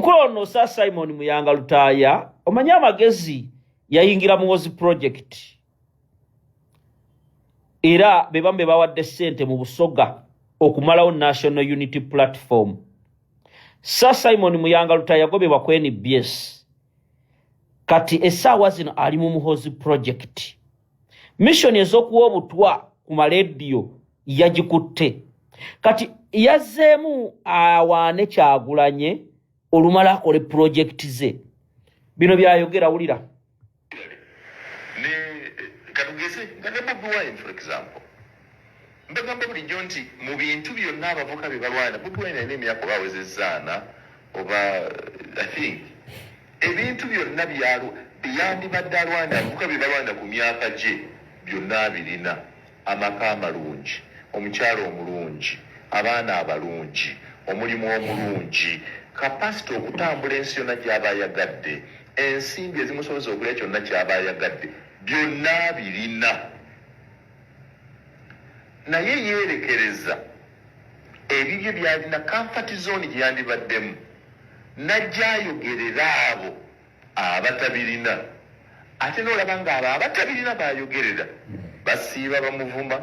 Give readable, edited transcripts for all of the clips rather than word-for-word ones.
omukulu ono Sir Simon Muyanga Lutaaya omanyi amagezi yayingira Muhoozi project era bebambe bawadde ssente mu Busoga okumalawo National Unity Platform. Sir Simon Muyanga Lutaaya gobebwa ku NBS kati essaawa zino ali mu Muhoozi project. Mission ez'okuwa obutwa ku maleediyo yagikutte kati yazzeemu awaane Kyagulanyi olumala akole project ze. Bino byayogera wulira. Katugeze Bobi Wine for example. Mbagamba bulijjo nti mu bintu byonna abavuka bye balwana Bobi Wine alina emyaka bawezezzaana oba I think ebintu byonna byandibadde alwana abavuka bye balwana ku myaka gye byonna birina amaka amalungi, omukyalo omulungi, abaana abalungi, omulimu omulungi, kapasite okutambula ensi yonna gy'aba ayagadde, ensimbi ezimusobozesa okulya kyonna ky'aba ayagadde byonna birina. Naye yeerekereza ebibyo byalina comfort zone gye yandibaddemu najja ayogerera abo abatabirina. Ate n'olaba ng'abo abatabirina bayogerera basiiba bamuvuma,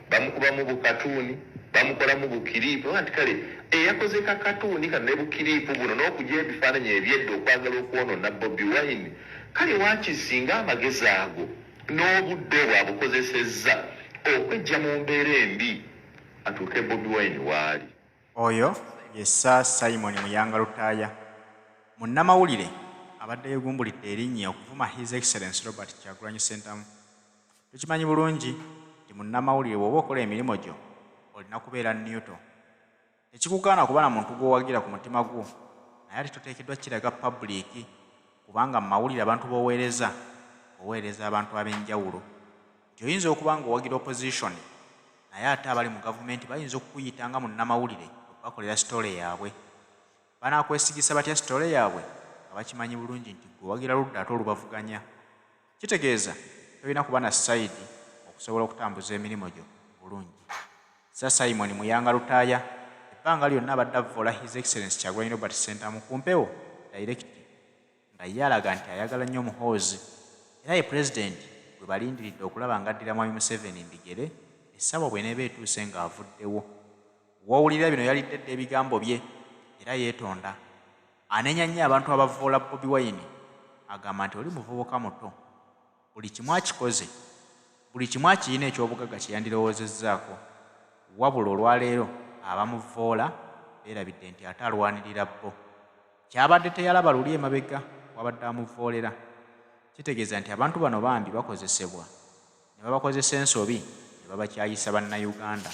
bamukuba mu bukatuuni, bamukola mu bukiriipu. Anti kale eyakoze kakatuuni kano ne bukiriipu buno n'okugya ebifaananyi ebyedda okwagala okwonoona Bobi Wine, kale wakisinga amagezi ago n'obudde bwabukozesezza okwejja mu mbeera embi atuuke Bobi Wine waali. Oyo ye Sir Simon Muyanga Lutaaya. Munnamawulire abadde yeegumbulidde erinnya okuvuma His Excellency Robert Kyagulanyi Ssentamu. Tukimanyi bulungi nti munnamawulire bw'oba okola emirimu gyo olina kubeera newto. Tekikugaana kuba na muntu gw'owagira ku mutima gwo, naye ate toteekeddwa kiraga public kubanga mu mawulire abantu b'oweereza oweereza abantu ab'enjawulo. Nti oyinza okuba ng'owagira opposition naye ate abali mu gavumenti bayinza okukuyita nga munnamawulire okubakolera sitole yaabwe. Banaakwesiigisa batya sitole yaabwe nga bakimanyi bulungi nti gwe owagira ludda ate olubavuganya. Kitegeeza tolina kuba na side okusobola okutambuza emirimu gyo bulungi. Sir Simon Muyanga Lutaaya ebbanga lyonna abadde avvoola His Excellency Kyagulanyi Robert Ssentamu ku mpewo direct nga ye alaga nti ayagala nnyo Muhoozi era ye President gwe balindiridde okulaba ng'addira Mwami Museveni mbigere essaawa bw'eneeba etuuse ng'avuddewo. W'owulira bino yalidde dda ebigambo bye era yeetonda. Anenya nnyo abantu abavvoola Bobi Wine agamba nti oli muvubuka muto, buli kimu akikoze, buli kimu akirina eky'obugagga kye yandirowoozezzaako, wabula olwaleero abamuvvoola beerabidde nti ate alwanirira bo. Kyabadde teyalaba luli emabega wabadde amuvvoolera. Kitegeeza nti abantu bano bambi bakozesebwa ne babakozesa ensobi ne babakyayisa bannayuganda.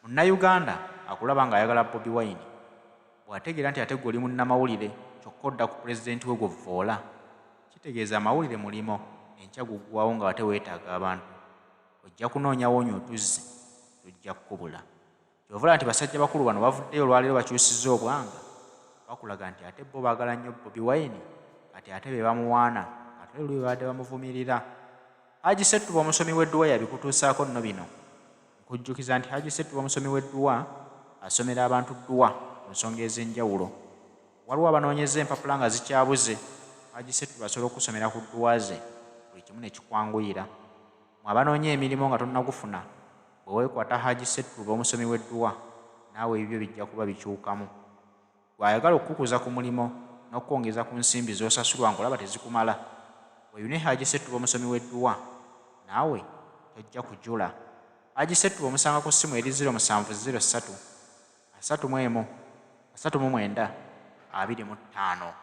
Munnayuganda akulaba ng'ayagala Bobi Wine bw'ategeera nti ate gwe oli munnamawulire kyokka odda ku pulezidenti we gw'ovvoola, kitegeeza amawulire mulimo enkya guggwawo nga ate weetaaga abantu. Ojja kunoonyawo onyo otuzzi, tojja kukubula. Kyovula nti basajja bakulu bano bavuddeyo olwaleero bakyusizza obwanga bakulaga nti ate bo baagala nnyo Bobi Wine kati ate be bamuwaana ate lwe babadde bamuvumirira. Haji Ssettuba omusomi w'edduwa yabikutuusaako nno bino. Nkujjukiza nti Haji Ssettuba omusomi w'edduwa asomera abantu dduwa ku nsonga ez'enjawulo. Waliwo abanoonyeza empapula nga zikyabuze, Haji Ssettuba asobola okusomera ku dduwa ze buli kimu ne kikwanguyira. Mu abanoonya emirimu nga tonnagufuna bwe weekwata Haji Ssettuba omusomi w'edduwa naawe ebyo bijja kuba bikyukamu. Bw'ayagala okukukuza ku mulimo n'okwongeza ku nsimbi z'osasulwa ng'olaba tezikumala, weeyune Haji Ssettuba omusomi w'edduwa naawe tojja kujula. Haji Ssettuba omusanga ku ssimu eri 0703 31 39 25.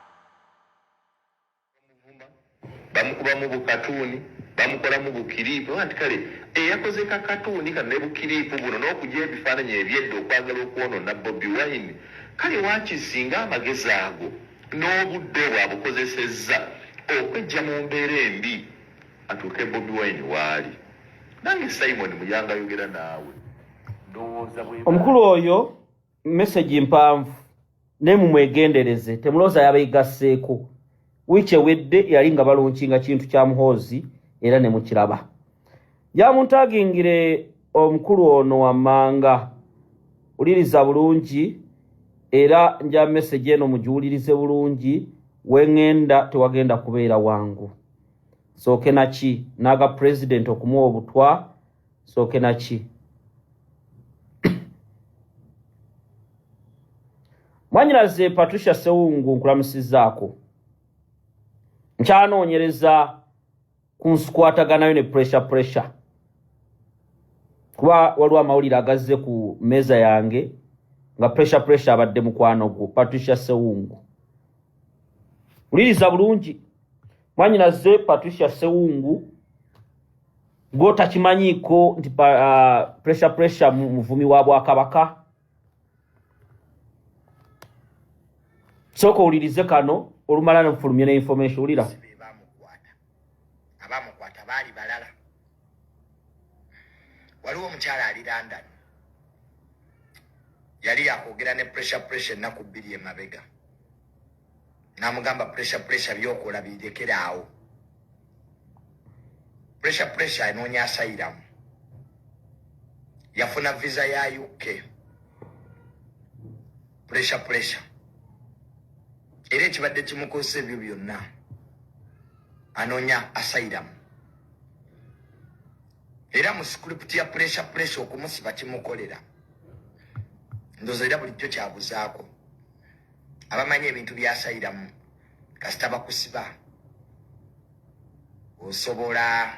Bamukuba mu bukatuuni, bamukola mu bukiriipu. Anti kale eyakoze kakatuuni kano ne bukiriipu buno n'okugya ebifaananyi ebyedda okwagala okwonoona Bobi Wine, kale wakisinga amagezi ago n'obudde bwabukozesezza okwejja mu mbeera embi atuuke Bobi Wine waali. Nange Simon Muyanga ayogera naawe ndowooza bwe omukulu oyo message mpanvu ne mumwegendereze temulooza yabeegasseeko. Wiiki ewedde yali nga balunkinga kintu kya Muhoozi era ne mukiraba. Jamuntagingire omukulu ono wammanga. Uliriza bulungi era nja message eno mujiwulirize bulungi wengenda tewagenda kubeera wangu soke naki naga president okumuwa obutwa soke naki Mwanyiraze Patricia Sewungu nkulamusizaako nkyanoonyereza kunskwataganayo ne pressure kuba waliwo amawulire agazze ku meza yange nga pressure abadde mukwano gwo Patricia Sewungu uliriza bulungi Mwanyiraze Patricia Sewungu gota kimanyiko nti pressure muvumi wa Bwakabaka soko ulirize kano olumala nfulumye ne information ulira abamukwata bali balala waliwo omukyala ali London yali yakwogera ne pressure ennaku bbiri emabega namugamba pressure byokola birekera awo pressure enoonya asayiramu yafuna visa ya UK pressure era ekibadde kimukozesa ebyo byonna anoonya asayiramu era mu script ya pressure okumusiba kimukolera ndozo era bulijjo kyabuzaako abamanyi ebintu byasayiramu kasita bakusiba osobola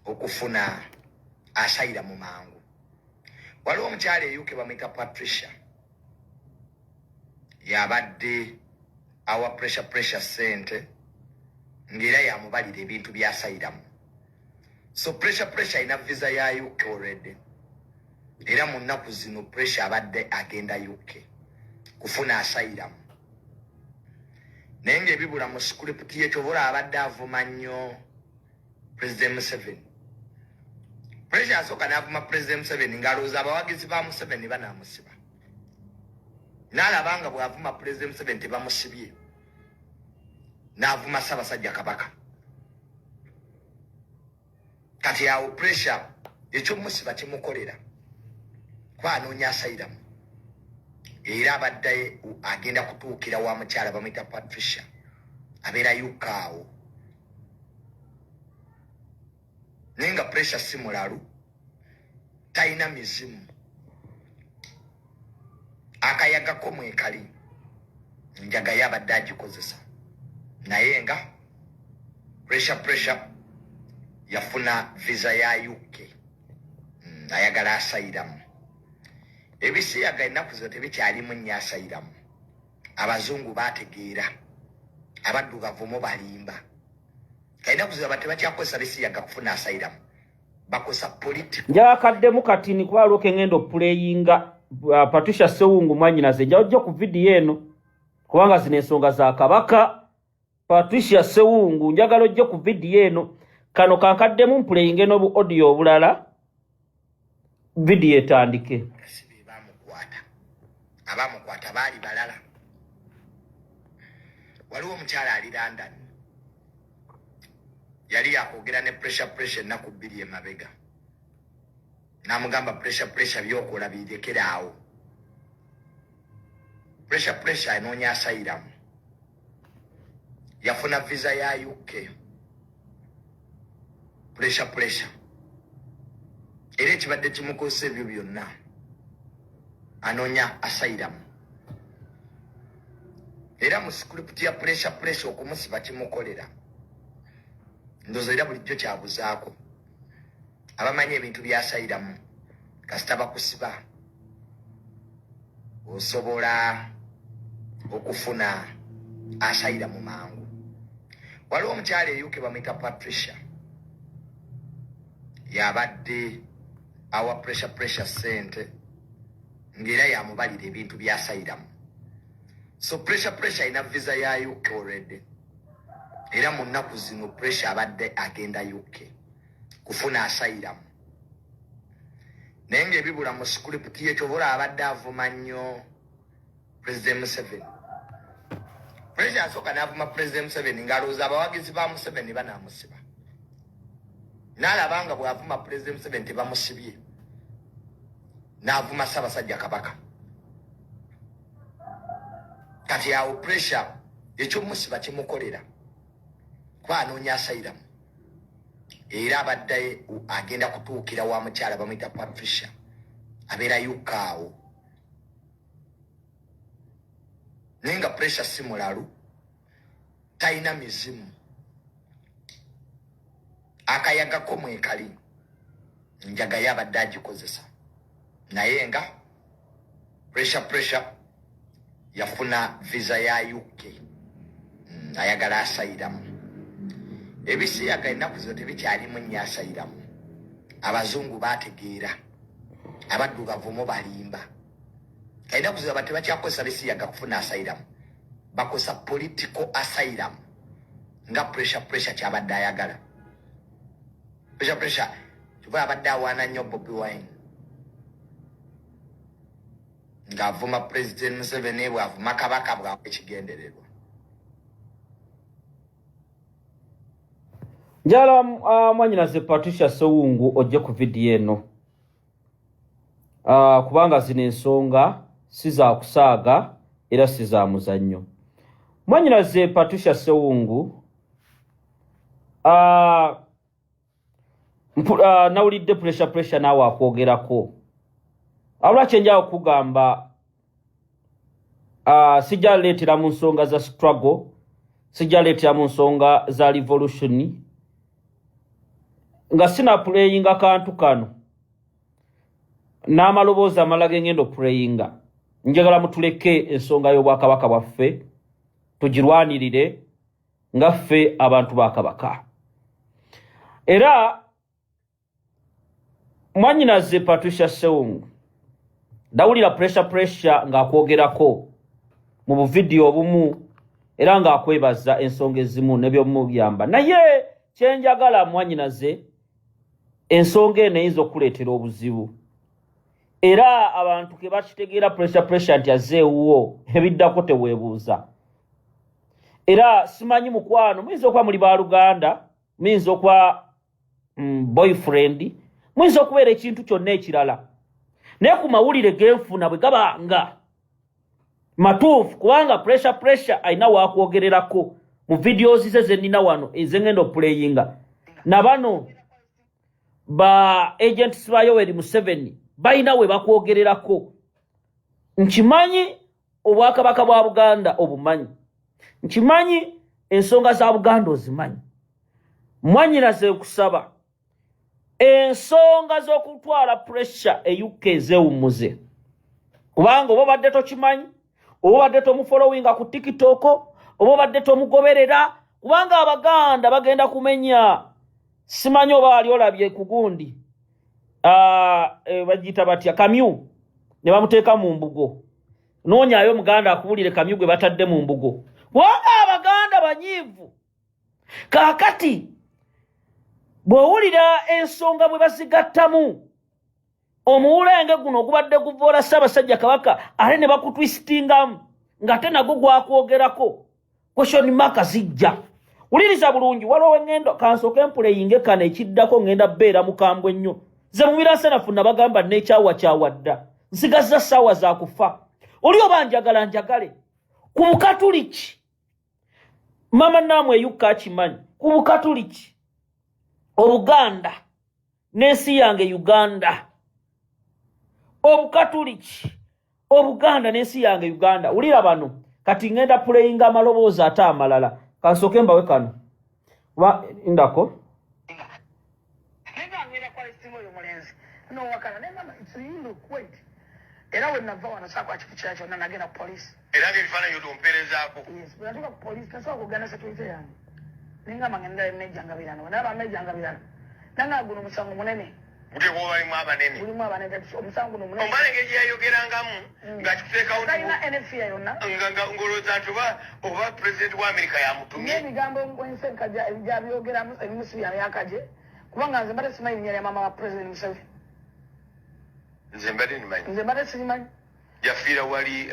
okufuna asayira mu mangu waliwo omukyala eyuke bamuyita Patricia yabadde awa pressure sente ng'era yamubalira ebintu byasayiramu so pressure ina visa ya UK already era mu nnaku zino pressure abadde agenda UK kufuna asayiramu naye ng'ebibula mu script ye kyobola abadde avuma nnyo President Museveni pressure asooka n'avuma President Museveni ng'alowooza abawagizi ba Museveni banaamusiba n'alabanga bw'avuma President Museveni tebamusibye n'avuma Ssaabasajja Kabaka kati awo pressure ekyomusiba kimukolera kuba anoonya asayiramu era abadde agenda kutuukira wa mukyala bamuyita Patricia abeera UK awo naye nga pressure si mulalu talina mizimu akayagako mwekali njaga yabadde agikozesa naye nga pressure yafuna visa ya UK ayagala asayiramu ebisiyaga ennaku zo tebikyalimu nnyo asayiramu abazungu bategeera abaddugavu mu balimba kalina kuziba tebakyakozesa bisiyaga kufuna asayiramu bakosa political njakaddemu katini kuba lwoke ngendo playinga Patricia Sewungu Mwanyinaze jawajja ku video eno kubanga zino ensonga za Kabaka Patricia Sewungu njagala ojje ku video eno kano kankaddemu playinga no bu audio obulala video etandike abamukwata bali balala waliwo omukyala ali London yali yakwogera ne pressure ennaku bbiri emabega namugamba pressure byokola birekera awo pressure enoonya asayiramu yafuna visa ya UK pressure era ekibadde kimukozesa ebyo byonna anoonya asayiramu era mu script ya pressure okumusiba kimukolera ndozo era bulijjo kyabuzaako abamanyi ebintu byasayiramu kasita bakusiba osobola okufuna asayira mu mangu waliwo omukyala eyuke bamuyita Patricia yabadde awa pressure sente ng'era yamubalira ebintu byasayiramu so pressure ina visa ya UK already era mu nnaku zino pressure abadde agenda UK kufuna asayiramu naye ng'ebibula mu script ye kyobola abadde avuma nnyo President Museveni pressure asooka n'avuma President Museveni ng'alowooza abawagizi ba Museveni banaamusiba n'alabanga bw'avuma President Museveni tebamusibye n'avuma Ssaabasajja Kabaka kati yawo pressure ekyomusiba kimukolera kuba anoonya asayiramu era abadde agenda kutuukira wa mukyala bamuyita Patricia abeera yukaawo naye nga pressure si mulalu talina mizimu akayagako mwekali njaga yabadde agikozesa naye nga pressure yafuna visa ya UK ayagala asayiramu ebisiyaga ennaku zo tebikyalimu nnyo asayiramu abazungu bategeera abaddugavu mu balimba ennaku zo abantu tebakyakozesa bisiyaga kufuna asayiramu bakosa political asylum nga pressure kyabadde ayagala pressure kiba abadde awaana nnyo Bobi Wine ng'avuma President Museveni bw'avuma kabaka bwawe ekigendererwa njala mwanyinaze Patricia Sowungu ojje ku video eno kubanga zino ensonga si za kusaaga era si za muzannyo. Mwanyinaze Patricia Sowungu nawulidde pressure naawe akwogerako awulaki enjawo kugamba sijja leetera mu nsonga za struggle, sijja leetera mu nsonga za revolution nga sina playinga kantu kano n'amaloboozi amalage ngendo playinga. Njagala mutuleke ensonga y'obwakabaka bwaffe tugirwanirire nga ffe abantu ba kabaka. Era mwanyinaze Patricia Sowungu dawulira pressure ng'akwogerako mu buvidiyo obumu era ng'akwebaza ensonga ezimu n'ebyomugamba. Naye kyenjagala mwanyinaze ensonga eno eyinza okuleetera obuzibu era abantu ke bakitegeera pressure nti azeewuwo ebiddako teweebuuza. Era simanyi mukwano muyinza okuba muli baaluganda, muyinza okuba boyfriend, muyinza okubeera ekintu kyonna ekirala, naye ku mawulire genfuna bwe gabanga matuufu kubanga pressure alina waakwogererako mu videos ze zenina wano ezengenda oplayinga na bano ba agents ba Yoweri Museveni balina we bakwogererako. Nkimanyi obwakabaka bwa Buganda obumanyi, nkimanyi ensonga za Buganda ozimanyi. Mwanyinaze kusaba ensonga z'okutwala pressure e UK zeewumuze kubanga oba badde tokimanyi, oba badde tomufollowinga ku TikTok, oba badde tomugoberera kubanga Abaganda bagenda kumenya. Simanyi oba ali olabye ku gundi bagiyita batya kamyu ne bamuteeka mu mbugo. Noonyaayo Muganda akubulire kamyu gwe batadde mu mbugo kubanga Abaganda banyiivu. Kaakati bw'owulira ensonga bwe bazigattamu omuwulenge guno ogubadde guvoola Ssaabasajja Kabaka ate ne bakutwistingamu ng'ate nagwo gwakwogerako question mark zijja. Wuliriza bulungi waliwo ngendo kansooke empuleyinge kano ekiddako ngenda beera mukambwe nnyo. Ze mu Miransanafu nabagamba n'ekyawa kyawadda nsigazza ssaawa za kufa. Oli oba njagala njagale ku Bukatuliki mama naamwe eyukka akimanyi ku Bukatuliki Obuganda n'ensi yange Uganda, Obukatuliki Obuganda n'ensi yange Uganda. Wulira bano kati ngenda puleyinga amaloboozi ate amalala kansooke mbawe kano indako era we nava wano saako akifikira kyonna nagenda ku poliisi era ng'ebifaananyi otompeerezaako bwe natuuka ku poliisi tasobola kugenda sekirite yange ningamba ngenda nejjangabirana wenaba mejjangabirana nanga guno omusango munene bute bwoba balimu abanene mulimu abanene omusango guno munene omala engeri gyeyayogerangamu ng'akikuteekawo talina NFA yonna ng'olowooza nti oba pulezidenti wa Amerika yamutumye n'ebigambo ensenka gy'abyogeramu ebimu si byamyakaje kubanga nze mbadde simanyi linnya lya maama wa pulezidenti Museveni. nze mbadde nimanyi nze mbadde simanyi yafiira wali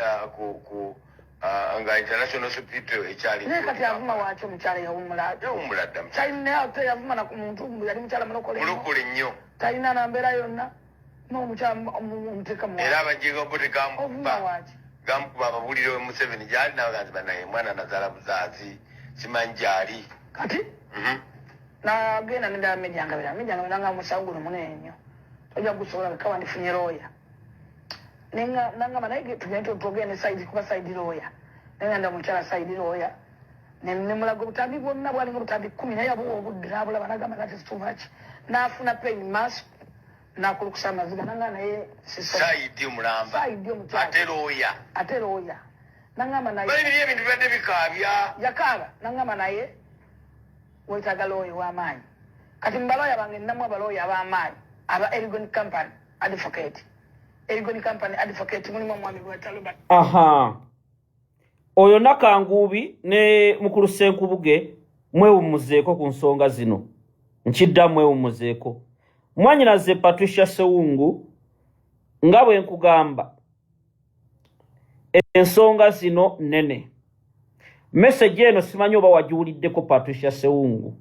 nga international hospital ekyali naye kati avuma waaki omukyala yawumula dda talina teyavuma na ku muntu yali mukyala mulokole nnyo talina nambeera yonna n'omukyala omuteeka mu era abajjega ovuma botegamubba waaki gamukuba amabuliro Museveni gyali n'abaganzi banaye mwana nazaala buzazi simanyi gyali kati nagenda nedala Mejjanga nga musangulo munene nnyo tojja gusobola bekawa ndifunye looya nangamba naye tugende saidi kuba saidi looya nengenda mukyala saidi looya nemulaga obutambi bwonna bwalinga obutambi 10 naye abuwa obudde n'abulaba nagamba that is too much n'afuna pain mask nakulukusa amaziga nanga naye saidi omulamba ate looya nangamba naye bali biri ebintu bibadde bikaabya yakaaba nangamba naye wetaaga looya w'amaanyi kati mubalooya bange nnamu abalooya ab'amaanyi aba Erigoni Company Advocate mulimu omwami gwetaluba oyo Nakanguubi ne mukulu Senkubuge mwewumuzeeko ku nsonga zino nkidda mwewumuzeeko mwanyinaze Patricia Sewungu nga bwe nkugamba ensonga zino nene message eno simanyi oba wagiwuliddeko Patricia Sewungu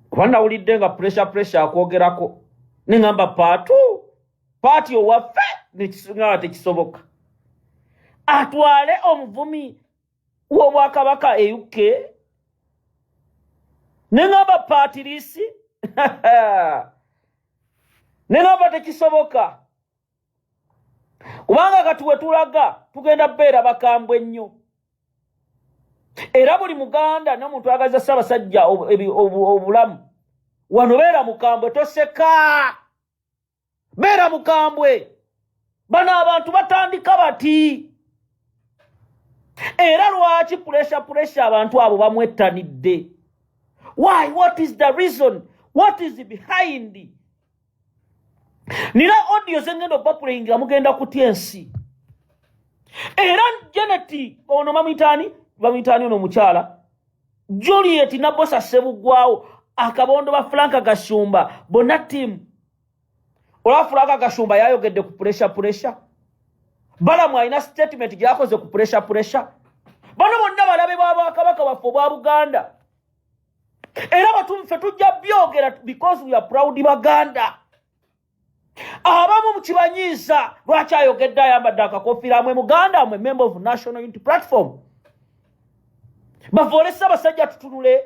kuba nawulidde nga pressure akwogerako nengamba paati owaffe nga tekisoboka atwale omuvumi w'Obwakabaka e UK nengamba paati liisi nengamba tekisoboka kubanga kati wetulaga tugenda beera bakambwe nnyo era buli Muganda n'omuntu agaza Ssaabasajja obulamu wano beera mukambwe toseka beera mukambwe bano abantu batandika bati era lwaki pressure abantu abo bamwettanidde why what is the reason what is behind nina audio zengendo opapulating amugenda kutya ensi era Janet ono bamuyitaani ono mukyala Juliet Nabosa Sebugwawo akabondo ba Franka Gashumba bonna team ola Franka Gashumba yayogedde ku pressure balamu alina statement gyakoze ku pressure bano bonna balabe b'Abakabaka baffe obwa Buganda era batumfe tujja byogera because we are proud Baganda abamu mukibanyiiza lwaki ayogedde ayambadde akakofiira amwe Muganda amwe member of National Unity Platform bavolesa abasajja tutunule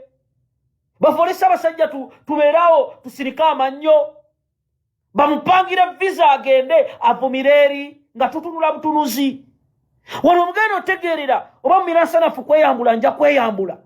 bavolesa abasajja tubeerawo tusirika amannyo bamupangire visa agende avumireeri nga tutunula butunuzi wano mugenda otegeerera oba mumira nsanafu kweyambula nja kweyambula